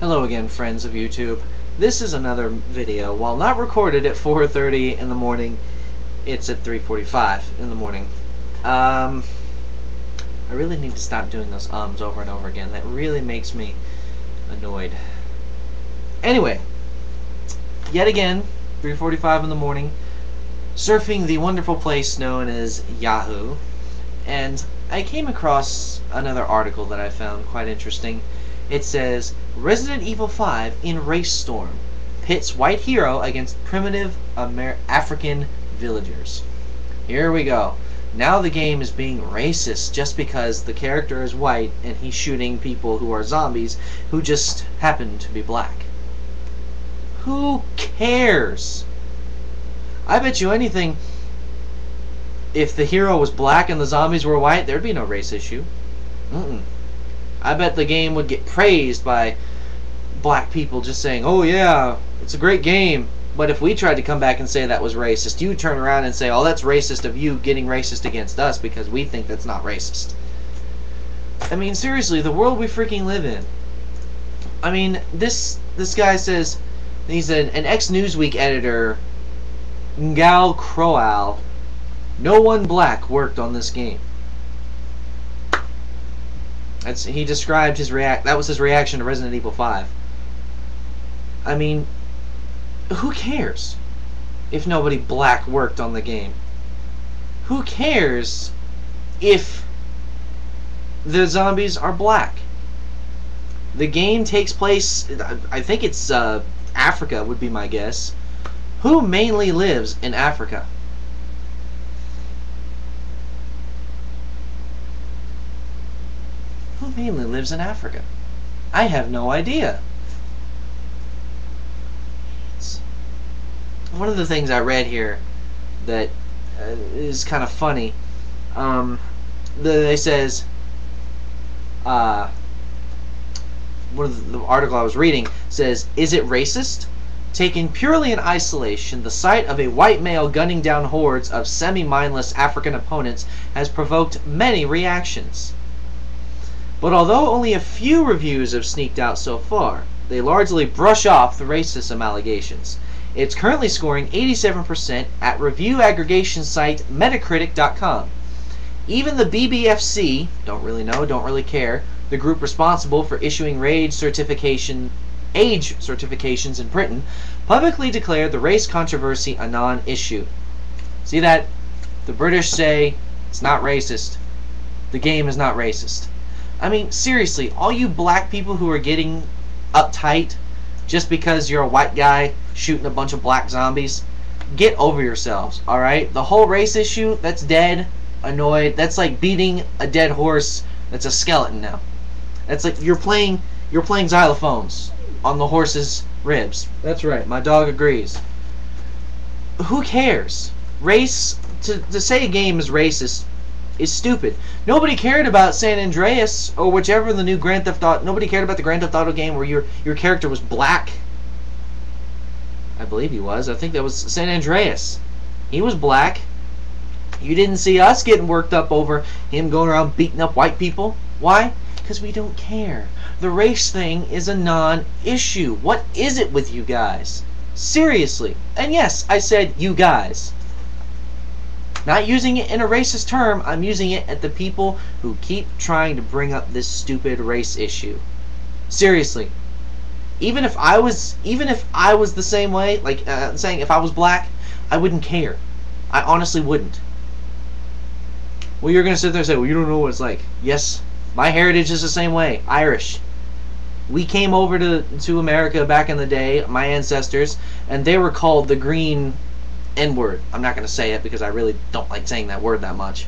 Hello again, friends of YouTube. This is another video. While not recorded at 4:30 in the morning, it's at 3:45 in the morning. I really need to stop doing those ums over and over again. That really makes me annoyed. Anyway, yet again, 3:45 in the morning, surfing the wonderful place known as Yahoo, and I came across another article that I found quite interesting. It says, Resident Evil 5 in Race Storm pits white hero against primitive African villagers. Here we go. Now the game is being racist just because the character is white and he's shooting people who are zombies who just happen to be black. Who cares? I bet you anything, if the hero was black and the zombies were white, there'd be no race issue. I bet the game would get praised by black people just saying, oh yeah, it's a great game. But if we tried to come back and say that was racist, you'd turn around and say, oh, that's racist of you getting racist against us because we think that's not racist. I mean, seriously, the world we freaking live in. I mean, this guy says, he's an ex-Newsweek editor, Ngal Croal. No one black worked on this game. He described his that was his reaction to Resident Evil 5. I mean, who cares if nobody black worked on the game? Who cares if the zombies are black? The game takes place, I think it's Africa would be my guess. Who mainly lives in Africa? Who mainly lives in Africa? I have no idea. One of the things I read here that is kind of funny. It says, one of the article I was reading says, is it racist? Taken purely in isolation, the sight of a white male gunning down hordes of semi-mindless African opponents has provoked many reactions. But although only a few reviews have sneaked out so far, they largely brush off the racism allegations. It's currently scoring 87% at review aggregation site Metacritic.com. Even the BBFC, don't really know, don't really care, the group responsible for issuing age certifications in Britain, publicly declared the race controversy a non-issue. See that? The British say it's not racist. The game is not racist. I mean, seriously, all you black people who are getting uptight just because you're a white guy shooting a bunch of black zombies, get over yourselves, alright? The whole race issue, that's dead, annoyed. That's like beating a dead horse that's a skeleton now. That's like you're playing xylophones on the horse's ribs. That's right, my dog agrees. Who cares? Race, to say a game is racist is stupid. Nobody cared about San Andreas or whichever the new Grand Theft Auto. Nobody cared about the Grand Theft Auto game where your character was black. I believe he was. I think that was San Andreas. He was black. You didn't see us getting worked up over him going around beating up white people. Why? Because we don't care. The race thing is a non-issue. What is it with you guys? Seriously. And yes, I said you guys. Not using it in a racist term, I'm using it at the people who keep trying to bring up this stupid race issue. Seriously. Even if I was the same way, like saying if I was black, I wouldn't care. I honestly wouldn't. Well, you're going to sit there and say, well, you don't know what it's like. Yes, my heritage is the same way. Irish. We came over to America back in the day, my ancestors, and they were called the green N-word. I'm not going to say it because I really don't like saying that word that much.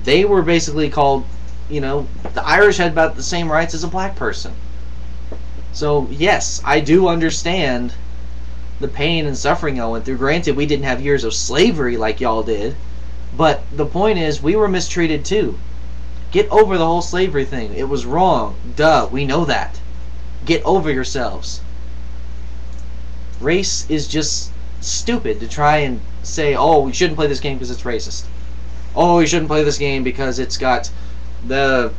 They were basically called, you know, the Irish had about the same rights as a black person. So, yes, I do understand the pain and suffering I went through. Granted, we didn't have years of slavery like y'all did, but the point is, we were mistreated too. Get over the whole slavery thing. It was wrong. Duh, we know that. Get over yourselves. Race is just stupid to try and say, oh, we shouldn't play this game because it's racist. Oh, we shouldn't play this game because it's got the,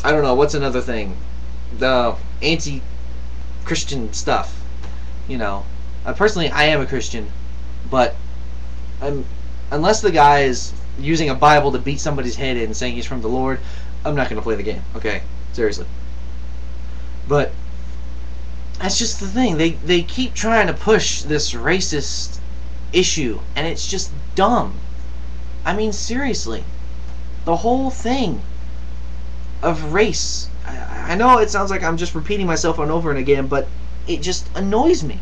I don't know, what's another thing? The Christian stuff. You know, personally, I am a Christian, but unless the guy is using a Bible to beat somebody's head in and saying he's from the Lord, I'm not going to play the game. Okay, seriously. But that's just the thing. They keep trying to push this racist issue, and it's just dumb. I mean, seriously. The whole thing of race. I know it sounds like I'm just repeating myself on over and again, but it just annoys me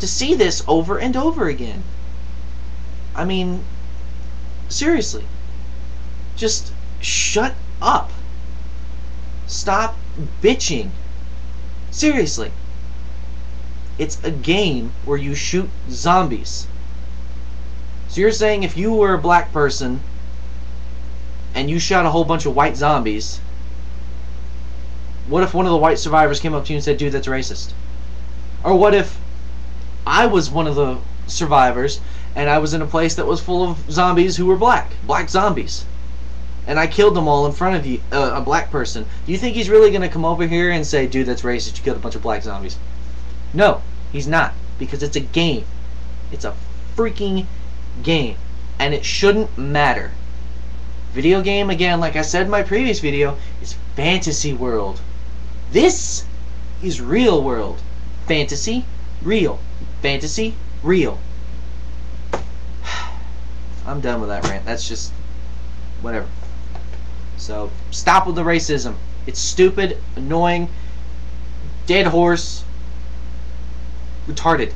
to see this over and over again. I mean, seriously. Just shut up. Stop bitching. Seriously. It's a game where you shoot zombies. So you're saying if you were a black person and you shot a whole bunch of white zombies, what if one of the white survivors came up to you and said, dude, that's racist? Or what if I was one of the survivors and I was in a place that was full of zombies who were black zombies, and I killed them all in front of you, a black person? Do you think he's really going to come over here and say, dude, that's racist, you killed a bunch of black zombies? No, he's not, because it's a game. It's a freaking game, and it shouldn't matter. Video game, again, like I said in my previous video, is fantasy world. This is real world. Fantasy, real. Fantasy, real. I'm done with that rant. That's just whatever. So stop with the racism. It's stupid, annoying, dead horse, retarded.